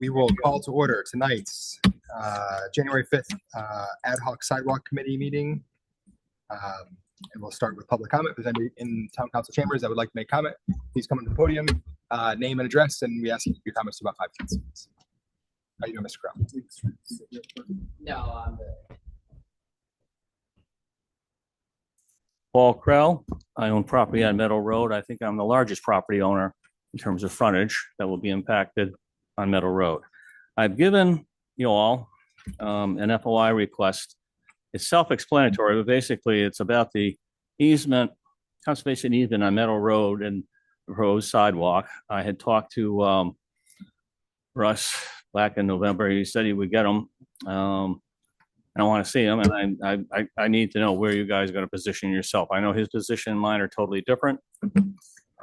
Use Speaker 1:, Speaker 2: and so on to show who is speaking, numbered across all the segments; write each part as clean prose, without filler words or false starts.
Speaker 1: We will call to order tonight's January 5th ad hoc sidewalk committee meeting. And we'll start with public comment. If there's anybody in town council chambers that would like to make comment, please come to the podium, name and address, and we ask you to keep your comments to about 5 minutes. How you doing, Mr. Crow?
Speaker 2: No, I'm the
Speaker 3: Paul Krell. I own property on Meadow Road. I think I'm the largest property owner in terms of frontage that will be impacted on Meadow Road. I've given you all an FOI request. It's self-explanatory, but basically it's about the easement, conservation easement on Meadow Road and Rose Sidewalk. I had talked to Russ back in November. He said he would get them. I want to see him, and I need to know where you guys are going to position yourself. I know his position and mine are totally different.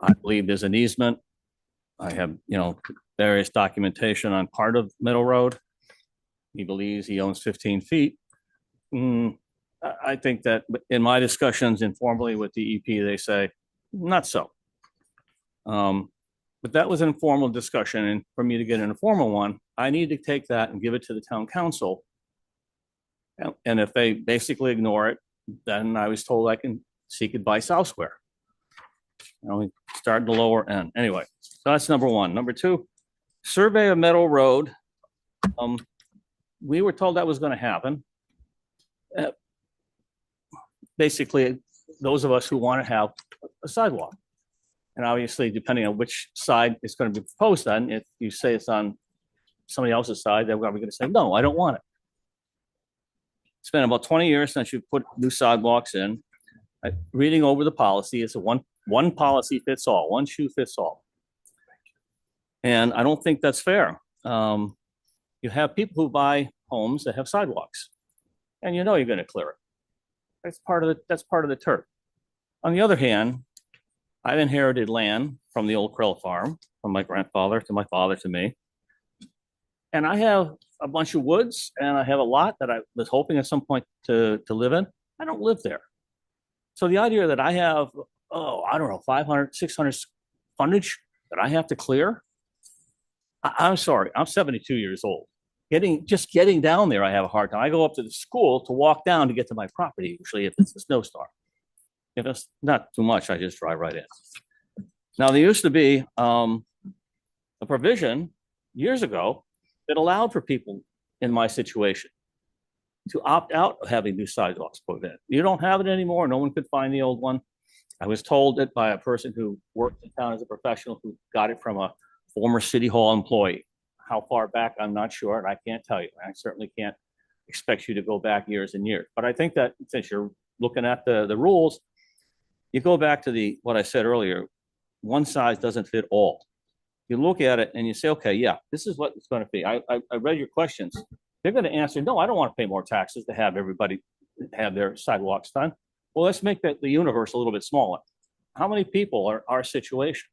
Speaker 3: I believe there's an easement. I have, various documentation on part of Meadow Road. He believes he owns 15 feet. I think that in my discussions informally with the EP, they say, not so. But that was an informal discussion, and for me to get an informal one, I need to take that and give it to the town council. And if they basically ignore it, then I was told I can seek advice elsewhere. We start at the lower end. Anyway, so that's number one. Number two, survey of Meadow Road. We were told that was going to happen. Basically, those of us who want to have a sidewalk. And obviously, depending on which side it's going to be proposed on, if you say it's on somebody else's side, they're probably going to say, no, I don't want it. It's been about 20 years since you put new sidewalks in. Reading over the policy, it's a one policy fits all, one shoe fits all. And I don't think that's fair. You have people who buy homes that have sidewalks, and you're going to clear it. That's part of the turf. On the other hand, I've inherited land from the old Krill farm, from my grandfather to my father to me. And I have a bunch of woods, and I have a lot that I was hoping at some point to live in. I don't live there. So the idea that I have, 500, 600 frontage that I have to clear, I'm sorry, I'm 72 years old. Just getting down there, I have a hard time. I go up to the school to walk down to get to my property, usually if it's a snowstorm. If it's not too much, I just drive right in. Now, there used to be a provision years ago that allowed for people in my situation to opt out of having new sidewalks put in. You don't have it anymore. No one could find the old one. I was told it by a person who worked in town as a professional who got it from a former City Hall employee. How far back, I'm not sure, and I can't tell you. I certainly can't expect you to go back years and years. But I think that since you're looking at the rules, you go back to what I said earlier, one size doesn't fit all. You look at it and you say, okay, yeah, this is what it's going to be. I read your questions. They're going to answer, no, I don't want to pay more taxes to have everybody have their sidewalks done. Well, let's make the universe a little bit smaller. How many people are our situation?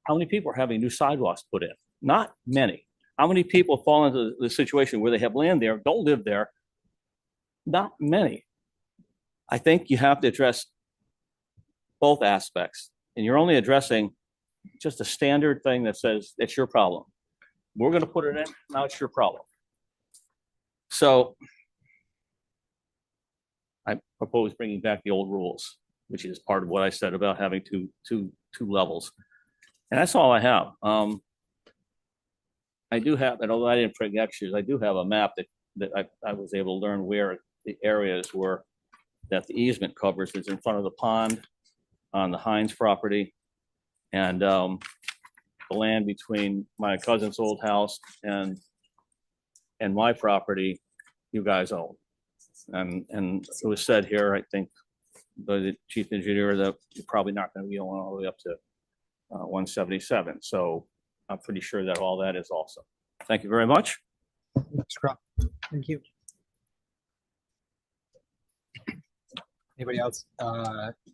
Speaker 3: How many people are having new sidewalks put in? Not many. How many people fall into the situation where they have land there, don't live there? Not many. I think you have to address both aspects, and you're only addressing just a standard thing that says it's your problem. We're going to put it in, now it's your problem. So I propose bringing back the old rules, which is part of what I said about having two levels. And that's all I have. I do have, and although I didn't print extras, I do have a map that I was able to learn where the areas were that the easement covers. Is in front of the pond on the Hines property, and the land between my cousin's old house and my property, you guys own. And it was said here, I think, by the chief engineer, that you're probably not going to be going all the way up to 177. So I'm pretty sure that all that is also. Thank you very much.
Speaker 1: Thank you. Anybody else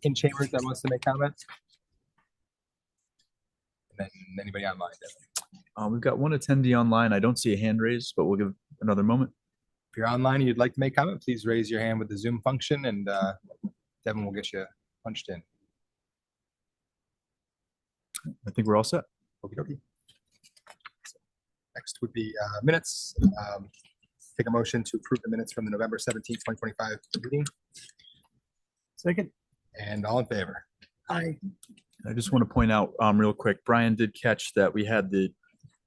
Speaker 1: in chambers that wants to make comments? And then anybody online?
Speaker 4: We've got one attendee online. I don't see a hand raised, but we'll give another moment.
Speaker 1: If you're online and you'd like to make comment, please raise your hand with the Zoom function, and Devin will get you punched in.
Speaker 4: I think we're all set.
Speaker 1: Okie dokie. Next would be minutes. Take a motion to approve the minutes from the November 17th, 2025 meeting.
Speaker 2: Second.
Speaker 1: And all in favor?
Speaker 2: Aye.
Speaker 4: I just want to point out real quick, Brian did catch that we had the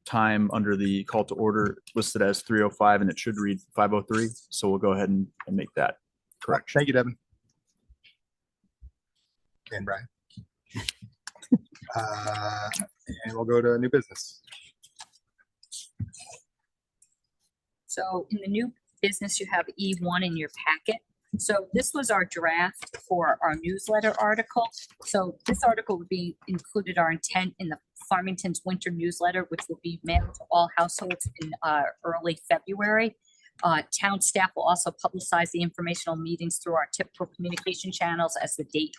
Speaker 4: time under the call to order listed as 3:05 and it should read 5:03. So we'll go ahead and make that correct.
Speaker 1: Thank you, Devin. And Brian. And we'll go to new business.
Speaker 5: So in the new business, you have E1 in your packet. So this was our draft for our newsletter article. So this article would be included our intent in the Farmington's winter newsletter, which will be mailed to all households in early February. Town staff will also publicize the informational meetings through our typical communication channels as the date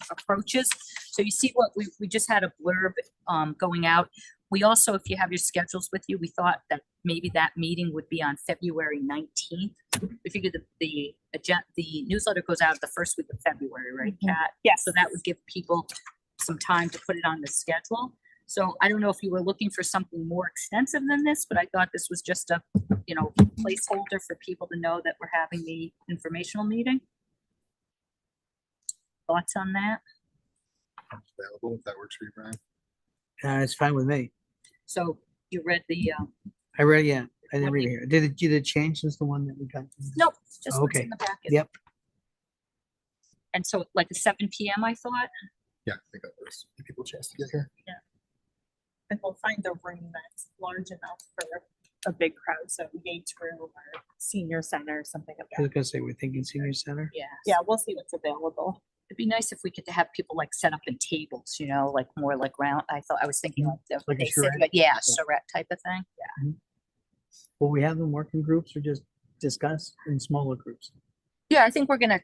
Speaker 5: approaches. So you see what we just had a blurb going out. We also, if you have your schedules with you, we thought that maybe that meeting would be on February 19th. We figured the newsletter goes out the first week of February, right, Kat?
Speaker 6: Yes.
Speaker 5: So that would give people some time to put it on the schedule. So I don't know if you were looking for something more extensive than this, but I thought this was just a, placeholder for people to know that we're having the informational meeting. Thoughts on that?
Speaker 1: Available if that works for you, Brian.
Speaker 2: It's fine with me.
Speaker 5: So you read the,
Speaker 2: I read, yeah, I didn't read it here. Did it change since the one that we got?
Speaker 5: nope, just what's
Speaker 2: Okay.
Speaker 5: in the packet.
Speaker 2: Yep.
Speaker 5: And so like a 7 p.m. I thought.
Speaker 1: Yeah, I think that was give people a chance to get here.
Speaker 6: And we'll find a room that's large enough for a big crowd, so Yates Room or Senior Center, something like
Speaker 2: I was
Speaker 6: that.
Speaker 2: gonna say, we're thinking senior center.
Speaker 5: Yeah.
Speaker 6: Yeah, we'll see what's available.
Speaker 5: It'd be nice if we could have people like set up in tables, like more like round. I was thinking like the,
Speaker 2: Like a
Speaker 5: they sit,
Speaker 2: charrette?
Speaker 5: but yeah, charrette type of thing. Yeah.
Speaker 2: Will we have them work in groups or just discuss in smaller groups?
Speaker 5: Yeah, I think we're gonna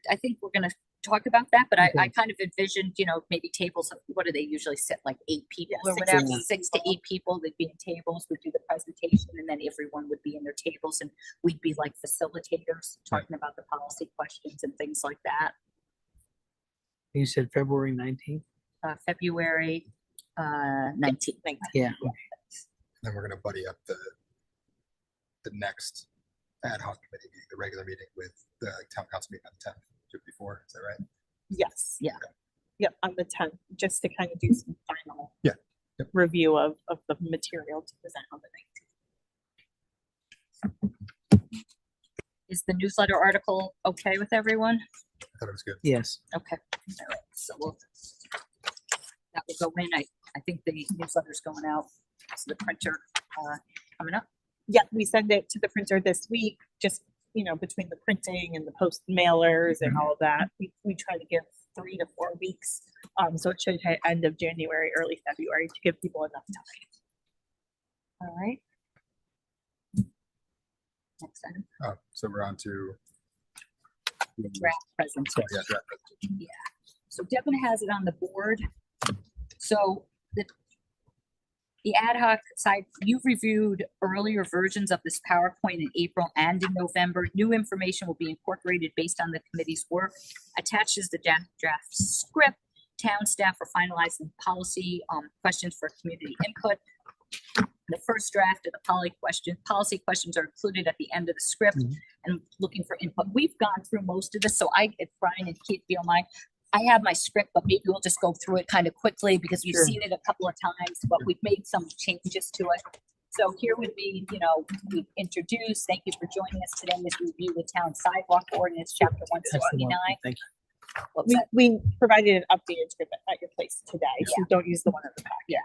Speaker 5: talk about that, but I
Speaker 2: Okay.
Speaker 5: kind of envisioned, maybe tables of, what do they usually sit, like 8 people
Speaker 6: Yeah,
Speaker 5: or
Speaker 6: 6 to
Speaker 5: whatever,
Speaker 6: 8
Speaker 5: 6 to 8 people, they'd be in tables, we'd do the presentation, and then everyone would be in their tables, and we'd be like facilitators, talking about the policy questions and things like that.
Speaker 2: You said February 19th?
Speaker 5: February 19th.
Speaker 2: Yeah.
Speaker 1: Then we're gonna buddy up the next ad hoc committee meeting, the regular meeting with the town council meeting on the 10th, before. Is that right?
Speaker 6: Yes.
Speaker 5: Yeah.
Speaker 6: Yep, on the 10th, just to kind of do some final
Speaker 1: Yeah. Yep.
Speaker 6: review of the material to present on the 19th.
Speaker 5: Is the newsletter article okay with everyone?
Speaker 1: I thought it was good.
Speaker 2: Yes.
Speaker 5: Okay. All right. So that will go in. I think the newsletter's going out to the printer coming up.
Speaker 6: Yeah, we send it to the printer this week, just, between the printing and the post mailers and all of that. We try to give 3 to 4 weeks. So it should hit end of January, early February to give people enough time.
Speaker 5: All right. Next item,
Speaker 1: So we're on to
Speaker 5: draft presentation.
Speaker 1: Yeah, draft presentation.
Speaker 5: So Devin has it on the board. So the ad hoc side, you've reviewed earlier versions of this PowerPoint in April and in November. New information will be incorporated based on the committee's work. Attaches the draft script. Town staff are finalizing policy questions for community input. The first draft of the policy questions are included at the end of the script and looking for input. We've gone through most of this, so if Brian and Keith feel mine, I have my script, but maybe we'll just go through it kind of quickly because we've
Speaker 2: Sure.
Speaker 5: seen it a couple of times, but we've made some changes to it. So here would be, we introduce, thank you for joining us today as we review the town sidewalk ordinance, chapter
Speaker 2: That's the one.
Speaker 5: 169.
Speaker 2: Thank you.
Speaker 5: What was that?
Speaker 6: We provided an updated script at your place today, so don't use the one in the packet.
Speaker 5: Yeah.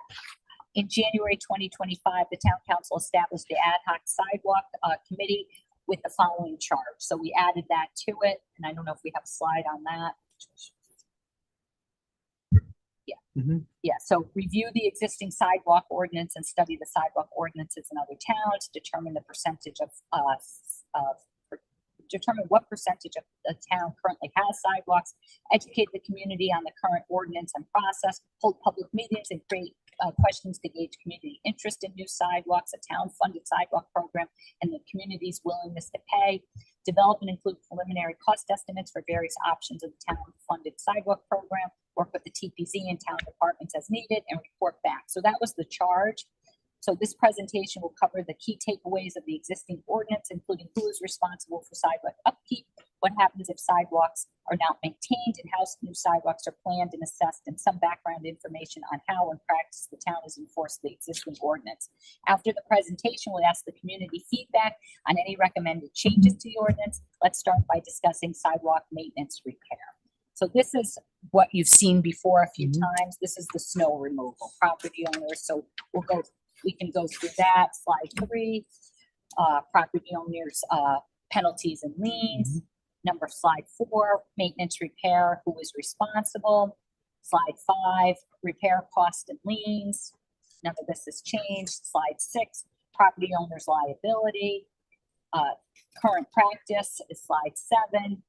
Speaker 5: In January 2025, the town council established the ad hoc sidewalk committee with the following charge. So we added that to it, and I don't know if we have a slide on that. Yeah, so review the existing sidewalk ordinance and study the sidewalk ordinances in other towns, determine what percentage of the town currently has sidewalks, educate the community on the current ordinance and process, hold public meetings and create questions to gauge community interest in new sidewalks, a town-funded sidewalk program, and the community's willingness to pay, develop and include preliminary cost estimates for various options of the town-funded sidewalk program, work with the TPZ and town departments as needed, and report back. So that was the charge. So this presentation will cover the key takeaways of the existing ordinance, including who is responsible for sidewalk upkeep, what happens if sidewalks are not maintained, and how new sidewalks are planned and assessed, and some background information on how in practice the town has enforced the existing ordinance. After the presentation, we'll ask the community feedback on any recommended changes to the ordinance. Let's start by discussing sidewalk maintenance repair. So this is what you've seen before a few times. This is the snow removal, property owners. So we can go through that. Slide 3, property owners, penalties and liens. Slide 4, maintenance repair, who is responsible. Slide 5, repair cost and liens. None of this has changed. Slide 6, property owner's liability. Current practice is slide 7.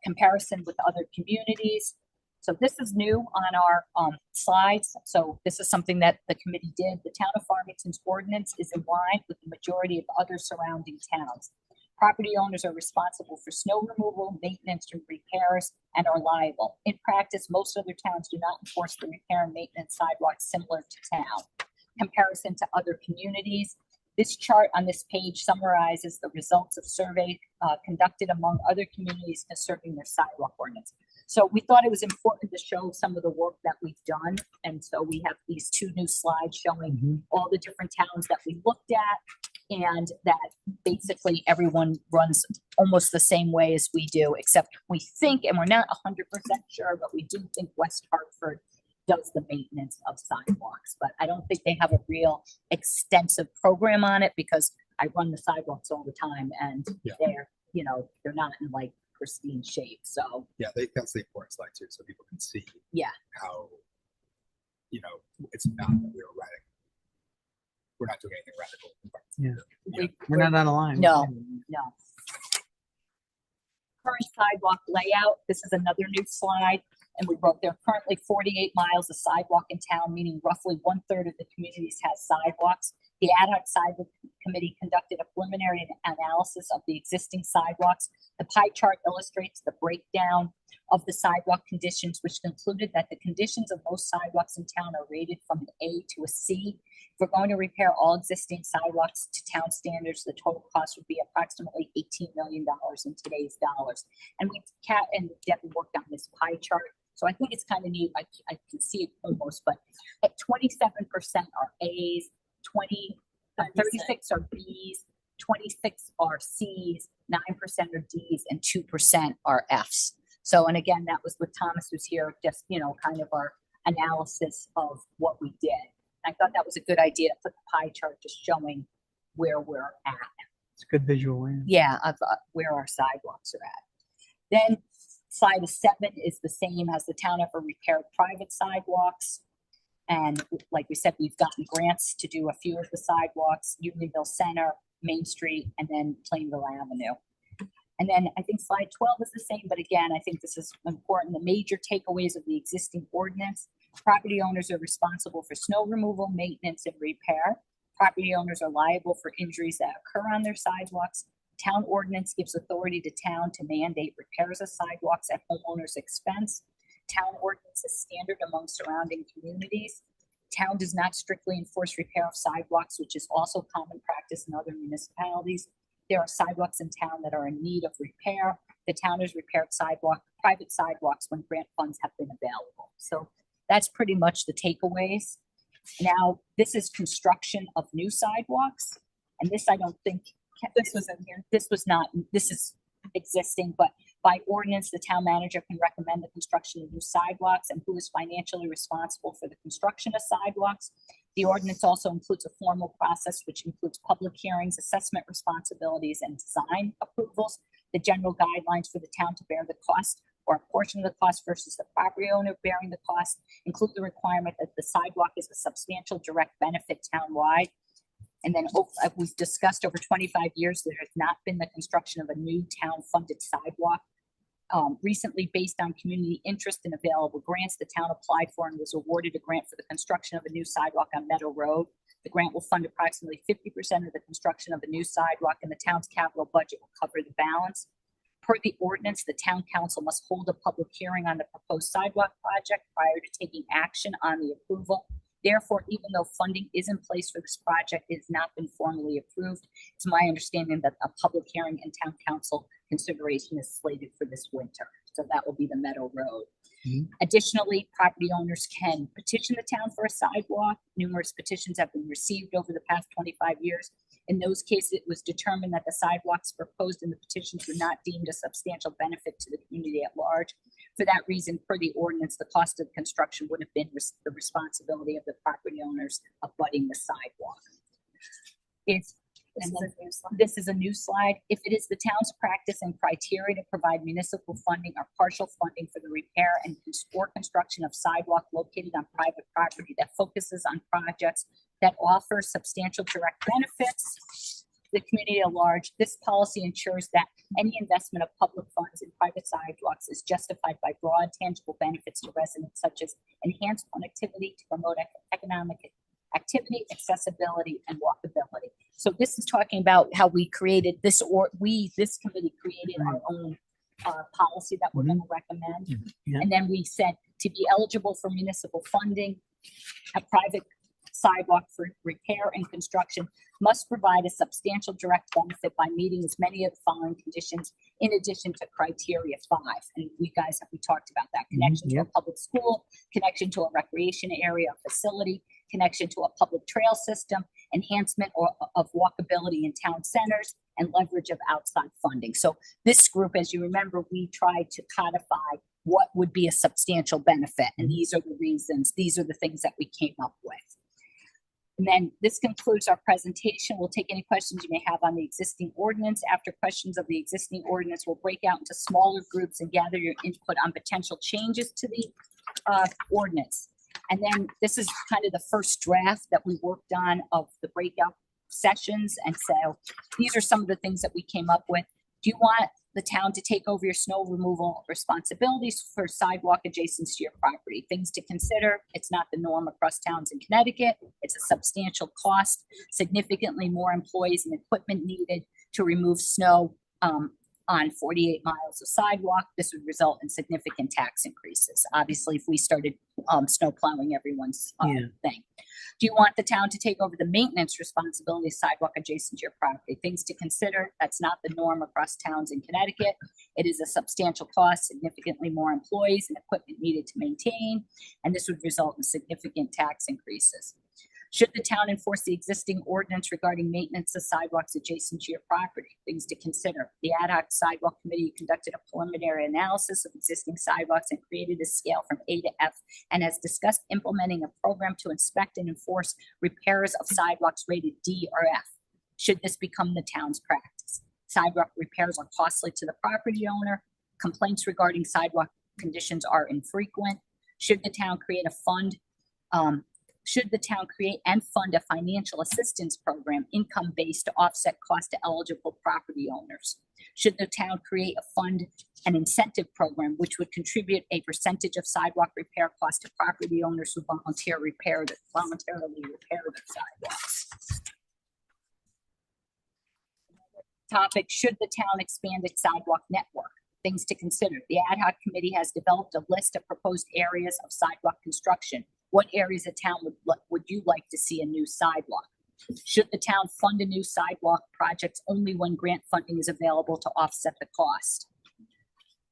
Speaker 5: Comparison with other communities. So this is new on our slides. So this is something that the committee did. The town of Farmington's ordinance is in line with the majority of other surrounding towns. Property owners are responsible for snow removal, maintenance, and repairs, and are liable. In practice, most other towns do not enforce the repair and maintenance sidewalks similar to town. Comparison to other communities. This chart on this page summarizes the results of survey conducted among other communities concerning their sidewalk ordinance. So we thought it was important to show some of the work that we've done. And so we have these 2 new slides showing all the different towns that we looked at, and that basically everyone runs almost the same way as we do, except we think, and we're not 100% sure, but we do think West Hartford does the maintenance of sidewalks, but I don't think they have a real extensive program on it, because I run the sidewalks all the time, and they're not in like pristine shape. So
Speaker 1: Yeah, that's the important slide too, so people can see how, it's not that we're not doing anything radical.
Speaker 2: We're not out of line.
Speaker 5: no. Current sidewalk layout. This is another new slide. And we wrote there are currently 48 miles of sidewalk in town, meaning roughly 1/3 of the communities has sidewalks. The ad hoc sidewalk committee conducted a preliminary analysis of the existing sidewalks. The pie chart illustrates the breakdown of the sidewalk conditions, which concluded that the conditions of most sidewalks in town are rated from an A to a C. If we're going to repair all existing sidewalks to town standards, the total cost would be approximately $18 million in today's dollars. And Kat and Debbie worked on this pie chart. So I think it's kind of neat. I can see it almost, but at 27% are A's, 36 are B's, 26 are C's, 9% are D's, and 2% are F's. So, and again, that was with Thomas, who's here, just, kind of our analysis of what we did. I thought that was a good idea to put the pie chart just showing where we're at.
Speaker 2: It's a good visual.
Speaker 5: Of where our sidewalks are at. Then slide 7 is the same. Has the town ever repaired private sidewalks? And like we said, we've gotten grants to do a few of the sidewalks, Unionville Center, Main Street, and then Plainville Avenue. And then I think slide 12 is the same, but again, I think this is important. The major takeaways of the existing ordinance: property owners are responsible for snow removal, maintenance, and repair. Property owners are liable for injuries that occur on their sidewalks. Town ordinance gives authority to town to mandate repairs of sidewalks at homeowners' expense. Town ordinance is standard among surrounding communities. Town does not strictly enforce repair of sidewalks, which is also common practice in other municipalities. There are sidewalks in town that are in need of repair. The town has repaired private sidewalks when grant funds have been available. So that's pretty much the takeaways. Now, this is construction of new sidewalks. And this, I don't think this was in here. This was not, this is existing, but by ordinance, the town manager can recommend the construction of new sidewalks and who is financially responsible for the construction of sidewalks. The ordinance also includes a formal process, which includes public hearings, assessment responsibilities, and design approvals. The general guidelines for the town to bear the cost or a portion of the cost versus the property owner bearing the cost include the requirement that the sidewalk is a substantial direct benefit townwide. And then we've discussed over 25 years, there has not been the construction of a new town-funded sidewalk. Recently, based on community interest in available grants, the town applied for and was awarded a grant for the construction of a new sidewalk on Meadow Road. The grant will fund approximately 50% of the construction of a new sidewalk, and the town's capital budget will cover the balance. Per the ordinance, the town council must hold a public hearing on the proposed sidewalk project prior to taking action on the approval. Therefore, even though funding is in place for this project, it has not been formally approved. It's my understanding that a public hearing and town council consideration is slated for this winter. So that will be the Meadow Road. Additionally, property owners can petition the town for a sidewalk. Numerous petitions have been received over the past 25 years. In those cases, it was determined that the sidewalks proposed in the petitions were not deemed a substantial benefit to the community at large. For that reason, per the ordinance, the cost of construction would have been the responsibility of the property owners abutting the sidewalk. This is a new slide. If it is the town's practice and criteria to provide municipal funding or partial funding for the repair and or construction of sidewalk located on private property that focuses on projects that offer substantial direct benefits to the community at large, this policy ensures that any investment of public funds in private sidewalks is justified by broad tangible benefits to residents, such as enhanced connectivity to promote economic activity, accessibility, and walkability. So this is talking about how we created this, or this committee created our own policy that we're going to recommend. And then we said to be eligible for municipal funding, a private sidewalk for repair and construction must provide a substantial direct benefit by meeting as many of the following conditions in addition to criteria 5. And we talked about that: connection to a public school, connection to a recreation area or facility, connection to a public trail system, enhancement of walkability in town centers, and leverage of outside funding. So this group, as you remember, we tried to codify what would be a substantial benefit. And these are the reasons, these are the things that we came up with. And then this concludes our presentation. We'll take any questions you may have on the existing ordinance. After questions of the existing ordinance, we'll break out into smaller groups and gather your input on potential changes to the ordinance. And then this is kind of the first draft that we worked on of the breakout sessions. And so these are some of the things that we came up with. Do you want the town to take over your snow removal responsibilities for sidewalk adjacent to your property? Things to consider: it's not the norm across towns in Connecticut. It's a substantial cost, significantly more employees and equipment needed to remove snow on 48 miles of sidewalk. This would result in significant tax increases. Obviously, if we started snow plowing everyone's thing. Do you want the town to take over the maintenance responsibility of sidewalk adjacent to your property? Things to consider: that's not the norm across towns in Connecticut. It is a substantial cost, significantly more employees and equipment needed to maintain, and this would result in significant tax increases. Should the town enforce the existing ordinance regarding maintenance of sidewalks adjacent to your property? Things to consider: the ad hoc sidewalk committee conducted a preliminary analysis of existing sidewalks and created a scale from A to F, and has discussed implementing a program to inspect and enforce repairs of sidewalks rated D or F. Should this become the town's practice? Sidewalk repairs are costly to the property owner. Complaints regarding sidewalk conditions are infrequent. Should the town create a fund? Should the town create and fund a financial assistance program, income-based, to offset cost to eligible property owners? Should the town create a fund, an incentive program, which would contribute a percentage of sidewalk repair cost to property owners who voluntarily repair their sidewalks? Topic: should the town expand its sidewalk network? Things to consider: the ad hoc committee has developed a list of proposed areas of sidewalk construction. What areas of town would you like to see a new sidewalk? Should the town fund a new sidewalk project only when grant funding is available to offset the cost?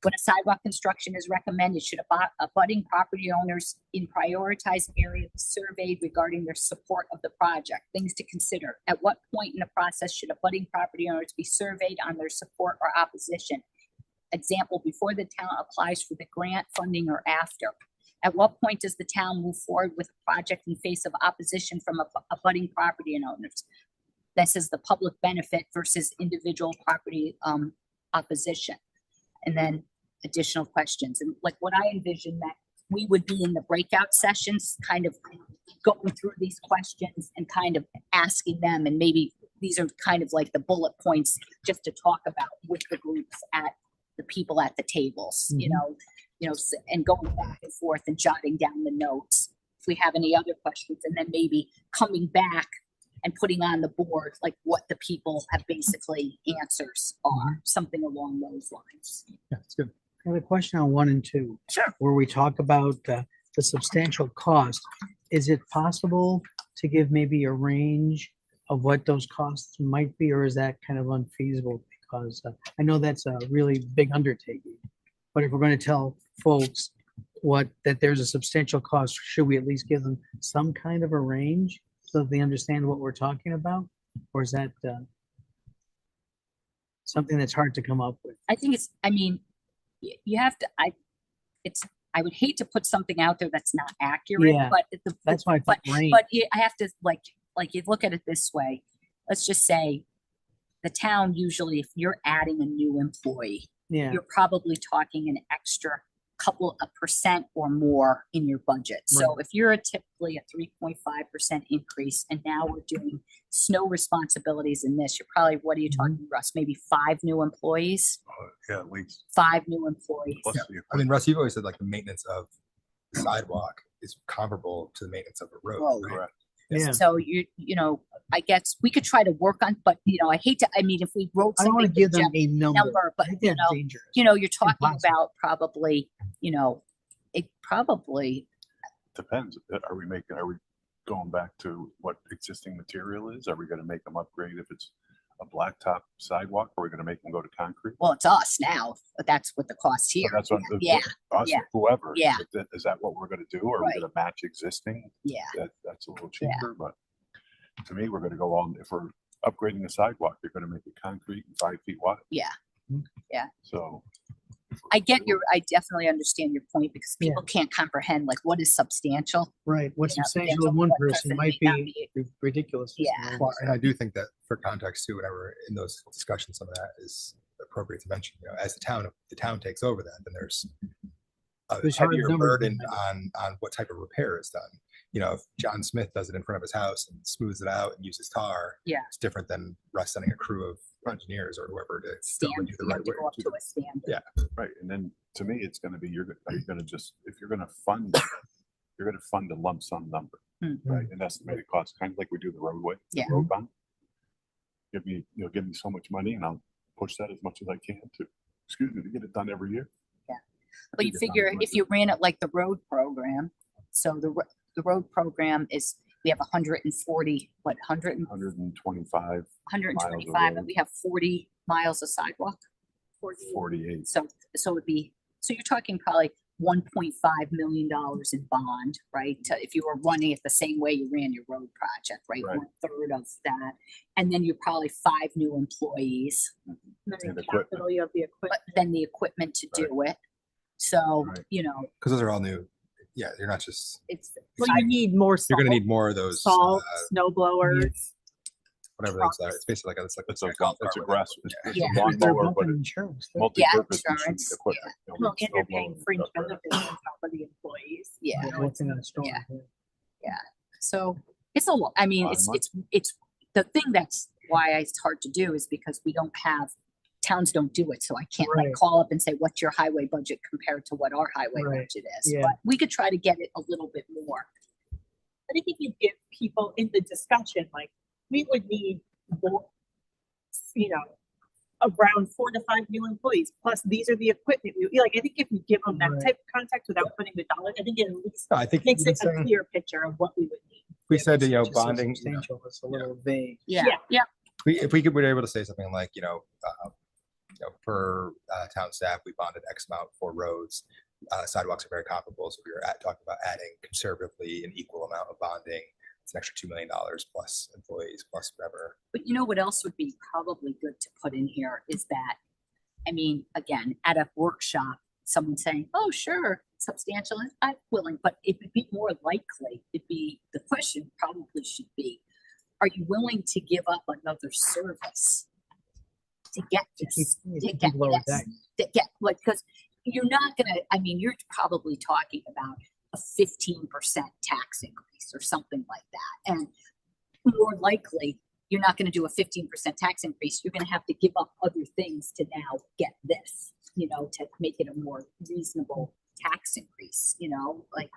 Speaker 5: When a sidewalk construction is recommended, should abutting property owners in prioritized areas be surveyed regarding their support of the project? Things to consider: at what point in the process should abutting property owners be surveyed on their support or opposition? Example: before the town applies for the grant funding or after? At what point does the town move forward with a project in face of opposition from abutting property owners? This is the public benefit versus individual property opposition. And then additional questions. And like what I envision that we would be in the breakout sessions, kind of going through these questions and kind of asking them, and maybe these are kind of like the bullet points just to talk about with the groups at the people at the tables, you know, and going back and forth and jotting down the notes if we have any other questions, and then maybe coming back and putting on the board like what the people have basically answers are, something along those lines.
Speaker 1: Yeah, that's good.
Speaker 2: I have a question on 1 and 2.
Speaker 5: Sure.
Speaker 2: Where we talk about the substantial cost. is it possible to give maybe a range of what those costs might be, or is that kind of unfeasible? Because I know that's a really big undertaking, but if we're going to tell folks that there's a substantial cost, should we at least give them some kind of a range so that they understand what we're talking about? Or is that something that's hard to come up with?
Speaker 5: I think it's, I mean, you have to, I would hate to put something out there that's not accurate,
Speaker 2: Yeah,
Speaker 5: but
Speaker 2: That's why I thought range.
Speaker 5: but I have to like you look at it this way. Let's just say the town usually, if you're adding a new employee,
Speaker 2: Yeah,
Speaker 5: you're probably talking an extra couple of percent or more in your budget. So if you're typically a 3.5% increase and now we're doing snow responsibilities in this, you're probably, what are you talking, Russ? Maybe 5 new employees?
Speaker 7: Yeah, at least.
Speaker 5: 5 new employees.
Speaker 7: Plus
Speaker 1: Yeah.
Speaker 7: the
Speaker 1: I mean, Russ, you've always said like the maintenance of the sidewalk is comparable to the maintenance of a road.
Speaker 5: Road.
Speaker 1: Right?
Speaker 7: Correct.
Speaker 2: yeah.
Speaker 5: So you know, I guess we could try to work on, but you know, I hate to, I mean, if we wrote
Speaker 2: I don't want
Speaker 5: something
Speaker 2: to give them a number.
Speaker 5: but
Speaker 2: I think
Speaker 5: you
Speaker 2: that's
Speaker 5: know,
Speaker 2: dangerous.
Speaker 5: you're talking
Speaker 2: Impossible.
Speaker 5: about probably, you know, it probably,
Speaker 7: Depends. Are we going back to what existing material is? Are we gonna make them upgrade if it's a blacktop sidewalk? Or are we gonna make them go to concrete?
Speaker 5: well, it's us now, but that's what the cost
Speaker 7: So
Speaker 5: here.
Speaker 7: that's what,
Speaker 5: Yeah,
Speaker 7: us,
Speaker 5: yeah,
Speaker 7: whoever.
Speaker 5: yeah.
Speaker 7: Is that what we're gonna do? Or are
Speaker 5: Right.
Speaker 7: we gonna match existing?
Speaker 5: yeah.
Speaker 7: That's a little cheaper, but to me, we're gonna go on, if we're upgrading the sidewalk, you're gonna make it concrete and 5 feet wide.
Speaker 5: Yeah. Yeah.
Speaker 7: So.
Speaker 5: I definitely understand your point because people can't comprehend like what is substantial.
Speaker 2: Right. What's
Speaker 5: Yeah,
Speaker 2: substantial
Speaker 5: depends
Speaker 2: to
Speaker 5: on
Speaker 2: one
Speaker 5: what
Speaker 2: person
Speaker 5: person
Speaker 2: might
Speaker 5: may not
Speaker 2: be ridiculous. to
Speaker 5: Yeah.
Speaker 2: someone
Speaker 1: Well,
Speaker 2: else.
Speaker 1: and I do think that for context too, whenever in those discussions, some of that is appropriate to mention. You know, as the town takes over that, then there's a
Speaker 2: There's hard
Speaker 1: heavier
Speaker 2: numbers
Speaker 1: burden
Speaker 2: behind
Speaker 1: on what type of repair is done. You know, if John Smith does it in front of his house and smooths it out and uses tar,
Speaker 5: Yeah.
Speaker 1: it's different than Russ sending a crew of engineers or whoever to go and
Speaker 5: Stand,
Speaker 1: do the
Speaker 5: you have
Speaker 1: right
Speaker 5: to
Speaker 1: way.
Speaker 5: go up to a standard.
Speaker 1: Yeah.
Speaker 7: Right, and then to me, it's gonna be, are you gonna just, if you're gonna fund, you're gonna fund a lump sum number,
Speaker 5: Mm.
Speaker 7: right? An estimated cost, kind of like we do the roadway. the
Speaker 5: Yeah.
Speaker 7: Road bond. Give me so much money and I'll push that as much as I can to get it done every year.
Speaker 5: But you
Speaker 7: think it's
Speaker 5: figure
Speaker 7: not
Speaker 5: if you ran it like the road program, so the road program is, we have 140, what, 100 and
Speaker 7: 125,
Speaker 5: 125, and we have 40 miles of sidewalk.
Speaker 7: 48.
Speaker 5: So it'd be, so you're talking probably $1.5 million in bond, right? If you were running it the same way you ran your road project, right?
Speaker 7: Right.
Speaker 5: 1/3 of that. And then you're probably 5 new employees,
Speaker 6: And then
Speaker 7: And
Speaker 6: in
Speaker 7: equipment.
Speaker 6: capital, you have the
Speaker 5: but
Speaker 6: equipment.
Speaker 5: then the equipment to do it. So,
Speaker 7: Right.
Speaker 5: you know,
Speaker 1: Because those are all new. Yeah, you're not just,
Speaker 5: it's,
Speaker 6: Well, you need more
Speaker 1: you're going to
Speaker 6: salt,
Speaker 1: need more of those,
Speaker 6: salt, snow blowers.
Speaker 1: whatever those are. It's basically like
Speaker 7: It's a
Speaker 1: golf
Speaker 7: it's a
Speaker 1: cart.
Speaker 7: grass,
Speaker 1: Yeah.
Speaker 7: it's
Speaker 5: Yeah.
Speaker 7: a
Speaker 2: But they're
Speaker 7: lawnmower, but
Speaker 2: bumping
Speaker 7: it's
Speaker 2: insurance. too.
Speaker 7: multi-purpose
Speaker 5: insurance,
Speaker 7: machine equipment. you know,
Speaker 6: Well,
Speaker 7: with
Speaker 6: and you're
Speaker 7: snow
Speaker 6: paying
Speaker 7: blowers,
Speaker 6: fringe
Speaker 7: stuff, right?
Speaker 6: benefits on top of the employees.
Speaker 5: yeah.
Speaker 2: Like working on a storm.
Speaker 5: Yeah. So it's a lot. I mean,
Speaker 7: Lot of money.
Speaker 5: it's the thing that's why it's hard to do is because we don't have, towns don't do it. So I can't like
Speaker 2: Right.
Speaker 5: call up and say, what's your highway budget compared to what our highway
Speaker 2: Right.
Speaker 5: budget is?
Speaker 2: Yeah.
Speaker 5: But we could try to get it a little bit more.
Speaker 6: I think if you give people in the discussion, like, we would need more, around 4 to 5 new employees, plus these are the equipment. Like, I think if you give them that
Speaker 2: Right.
Speaker 6: type of context without putting the dollar, I think it at least
Speaker 1: No, I think
Speaker 6: makes it
Speaker 1: it's,
Speaker 6: a clear picture of what we would need.
Speaker 1: we said,
Speaker 2: Just so
Speaker 1: bonding,
Speaker 2: Substantial, it's a little vague.
Speaker 5: Yeah.
Speaker 6: Yeah.
Speaker 5: Yeah.
Speaker 1: if we were able to say something like, per town staff, we bonded X amount for roads. Sidewalks are very comparable. So we were talking about adding conservatively an equal amount of bonding. It's an extra $2 million plus employees plus whatever.
Speaker 5: But you know what else would be probably good to put in here is that, I mean, again, at a workshop, someone saying, oh, sure, substantial, I'm willing, but it would be more likely, the question probably should be, are you willing to give up another service to get
Speaker 2: To
Speaker 5: this?
Speaker 2: keep-
Speaker 5: To
Speaker 2: keep
Speaker 5: get
Speaker 2: lower
Speaker 5: this,
Speaker 2: tax.
Speaker 5: to get, like, because you're not gonna, I mean, you're probably talking about a 15% tax increase or something like that. And more likely, you're not gonna do a 15% tax increase. You're gonna have to give up other things to now get this, to make it a more reasonable tax increase, like,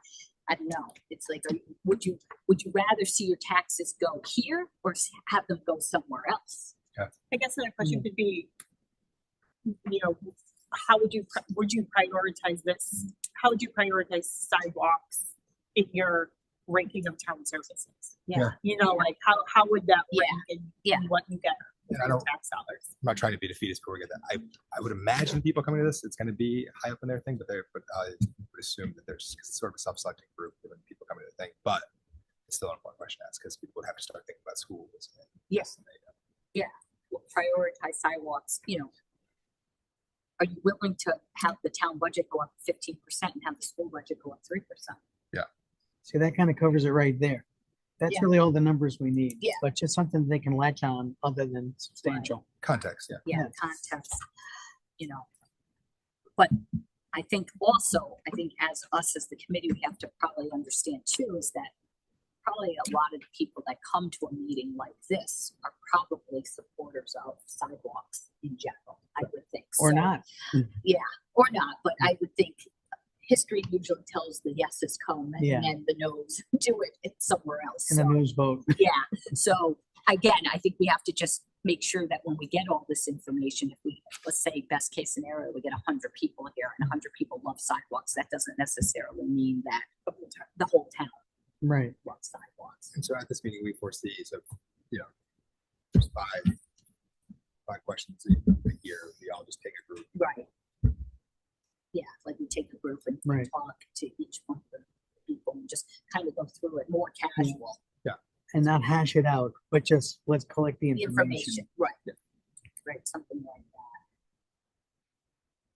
Speaker 5: I don't know. It's like, would you rather see your taxes go here or have them go somewhere else?
Speaker 6: I guess another question could be, how would you prioritize this? How would you prioritize sidewalks in your ranking of town services.
Speaker 5: Yeah.
Speaker 6: You know, like how would that
Speaker 5: Yeah.
Speaker 6: rank in,
Speaker 5: Yeah.
Speaker 6: in what you get
Speaker 1: And I
Speaker 6: from your
Speaker 1: don't,
Speaker 6: tax dollars?
Speaker 1: I'm not trying to be defeatist before we get that. I would imagine people coming to this, it's going to be high up in their thing, but I would assume that there's sort of a self-selecting group given people coming to the thing. But it's still an important question to ask because people would have to start thinking about schools. And
Speaker 5: Yes. We'll prioritize sidewalks, you know. Are you willing to have the town budget go up 15% and have the school budget go up 3%?
Speaker 2: See, that kind of covers it right there. That's
Speaker 5: Yeah.
Speaker 2: really all the numbers we need.
Speaker 5: Yeah.
Speaker 2: But just something they can latch on other than substantial.
Speaker 1: context, yeah.
Speaker 5: Yeah, context, you know. But I think also, as us as the committee, we have to probably understand too, is that probably a lot of the people that come to a meeting like this are probably supporters of sidewalks in general, I would think.
Speaker 2: Or
Speaker 5: So-
Speaker 2: not.
Speaker 5: Or not, but I would think history usually tells the yeses come and
Speaker 2: Yeah.
Speaker 5: then the no's do it somewhere else.
Speaker 2: And the
Speaker 5: So-
Speaker 2: news vote.
Speaker 5: yeah. So again, I think we have to just make sure that when we get all this information, if we, let's say best case scenario, we get 100 people here and 100 people love sidewalks, that doesn't necessarily mean that the whole town
Speaker 2: Right.
Speaker 5: loves sidewalks.
Speaker 1: And so at this meeting, we foresee so there's five questions a year. We all just take a group.
Speaker 5: Right. Yeah, like we take a group and
Speaker 2: Right.
Speaker 5: talk to each one of the people and just kind of go through it more casual.
Speaker 2: And not hash it out, but just let's collect the
Speaker 5: The
Speaker 2: information.
Speaker 5: information, right. Right, something like that.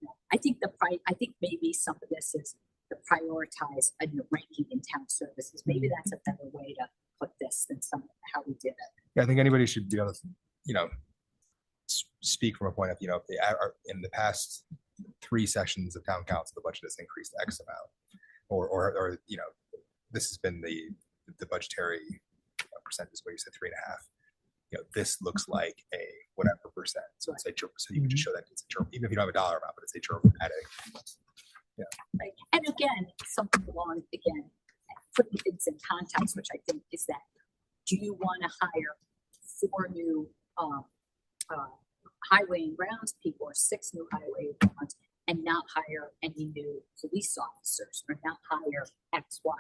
Speaker 5: Yeah, I think maybe some of this is to prioritize a ranking in town services. Maybe that's a better way to put this than how we did it.
Speaker 1: Yeah, I think anybody should be able to, speak from a point of, if they are in the past 3 sessions of town council, the budget has increased X amount, or this has been the budgetary percentage where you said 3.5. This looks like a whatever percent. So it's a so you can just show that it's a even if you don't have a dollar amount, but it's a dramatic.
Speaker 5: Right. And again, something putting things in context, which I think is that, do you want to hire 4 new highway and grounds people or 6 new highway and grounds and not hire any new police officers or not hire X, Y,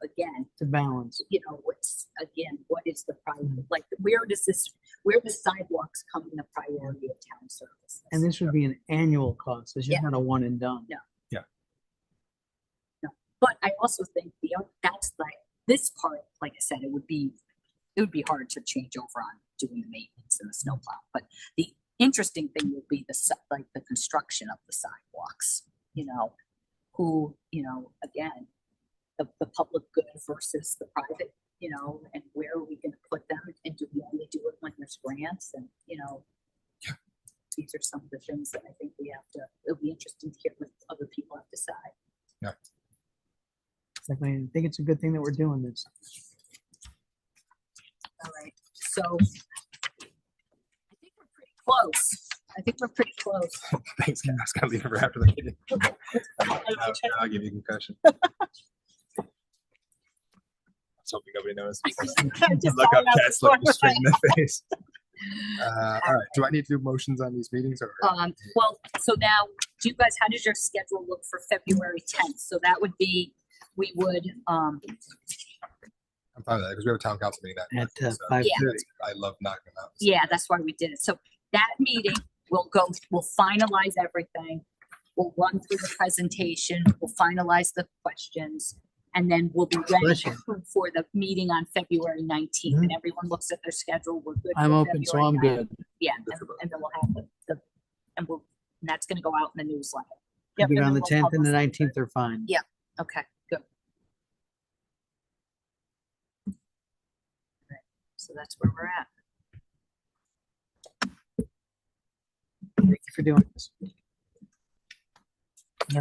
Speaker 5: again,
Speaker 2: To balance.
Speaker 5: what is the priority? Like, where does sidewalks come in the priority of town services?
Speaker 2: And this would be an annual cost. It's just
Speaker 5: Yeah.
Speaker 2: not a one and done.
Speaker 5: No. But I also think that's like this part, like I said, it would be hard to change over on doing the maintenance and the snowplow. But the interesting thing would be the construction of the sidewalks, who, again, the public good versus the private, and where are we going to put them? And do we only do it when there's grants? And, these are some of the things that I think it'll be interesting to hear what other people have to say.
Speaker 1: Yeah.
Speaker 2: I think it's a good thing that we're doing this.
Speaker 5: All right, so I think we're pretty close.
Speaker 1: Thanks, guys. I was gonna leave it for after the meeting. I'll give you a concussion. I was hoping nobody noticed.
Speaker 6: Just
Speaker 1: Look
Speaker 6: all
Speaker 1: up,
Speaker 6: out
Speaker 1: cats, look
Speaker 6: before.
Speaker 1: straight in the face. All right. Do I need to do motions on these meetings or?
Speaker 5: Well, so now, how does your schedule look for February 10th? So that would be, we would,
Speaker 1: I'm fine with that because we have a town council meeting that night.
Speaker 2: At
Speaker 1: so
Speaker 2: 5:30.
Speaker 1: I love knocking them out.
Speaker 5: yeah, that's why we did it. So that meeting, we'll finalize everything. We'll run through the presentation, we'll finalize the questions, and then we'll be ready
Speaker 2: Bless you.
Speaker 5: for the meeting on February 19th. And everyone looks at their schedule, we're good.
Speaker 2: I'm
Speaker 5: for
Speaker 2: open, so
Speaker 5: February
Speaker 2: I'm
Speaker 5: 9th.
Speaker 2: good.
Speaker 5: Yeah,
Speaker 1: Good for both.
Speaker 5: and then we'll have and that's gonna go out in the newsletter.
Speaker 6: Yep,
Speaker 2: Good
Speaker 6: and
Speaker 2: on
Speaker 6: then
Speaker 2: the
Speaker 6: we'll
Speaker 2: 10th and the
Speaker 6: publish it.
Speaker 2: 19th are fine.
Speaker 5: Yeah. Okay, good. Right, so that's where we're at.
Speaker 2: Thank you for doing this. I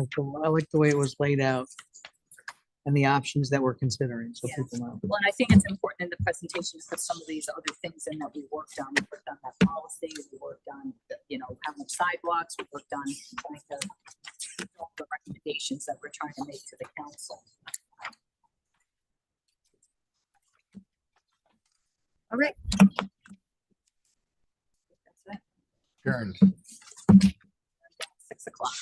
Speaker 2: like the way it was laid out and the options that we're considering, so
Speaker 5: Yeah.
Speaker 2: people know.
Speaker 5: Well, and I think it's important in the presentation to put some of these other things in that we worked on. We worked on that policy, we worked on, how much sidewalks, we worked on trying to all the recommendations that we're trying to make to the council. All right. That's it.
Speaker 1: Adjourned.
Speaker 5: 6 o'clock.